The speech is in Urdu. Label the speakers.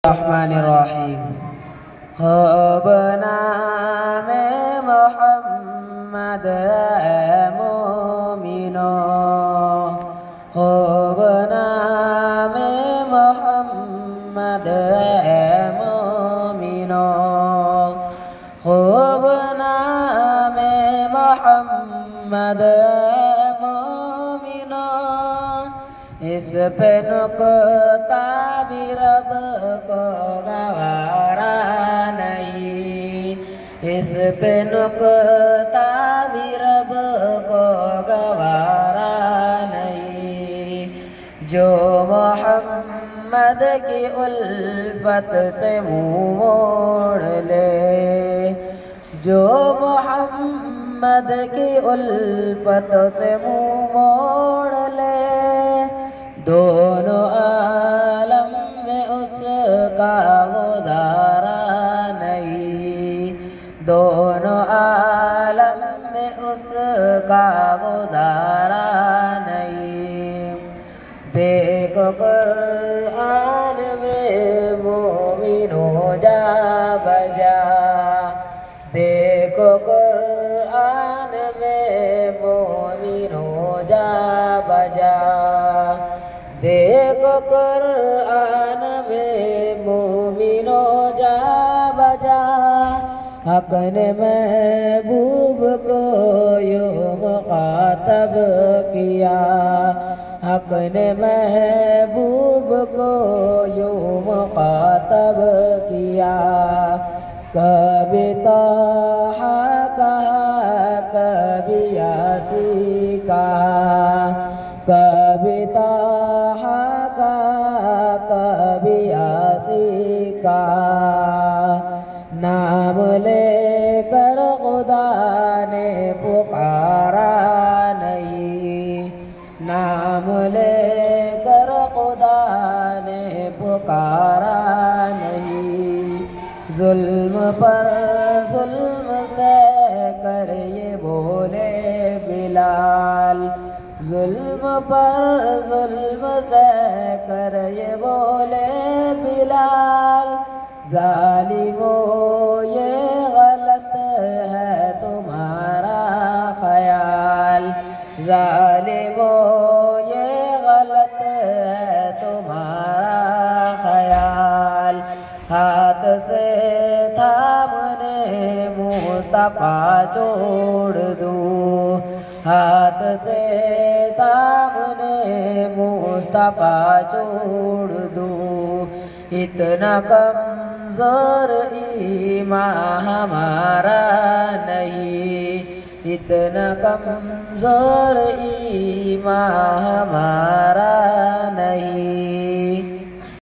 Speaker 1: Bismillahirrahmanirrahim. خوب نام محمد مومنو خوب نام محمد مومنو خوب نام محمد مومنو اس پہ نکتا بھی رب کو گوارا نہیں اس پہ نکتا بھی رب کو گوارا نہیں جو محمد کی الفت سے منہ موڑ لے جو محمد کی الفت سے منہ موڑ لے دونوں عالم میں اس کا گزارا نہیں دونوں عالم میں اس کا گزارا نہیں دیکھو قرآن میں مومنوں جا بجا دیکھو قرآن میں مومنوں جا بجا دیکھو قرآن میں مومنوں جا بجا حق نے محبوب کو یوں مخاطب کیا حق نے محبوب کو یوں مخاطب کیا کبھی طٰہٰ کہا کبھی یاسین کہا کبھی طٰہٰ کہا کبھی یاسین کہا نام لے کر خدا نے پکارا نہیں نام لے کر خدا نے پکارا نہیں ظلم پر ظلم سے کر یہ بولے بلال ظلم پر ظلم سے کر یہ بولے بلال ظالمو یہ غلط ہے تمہارا خیال ظالمو یہ غلط ہے تمہارا خیال ہاتھ سے تھامنے مصطفیٰ چھوڑ دو ہاتھ سے تھامنے مصطفیٰ چھوڑ دو اتنا کمزور ایمان ہمارا نہیں اتنا کمزور ایمان ہمارا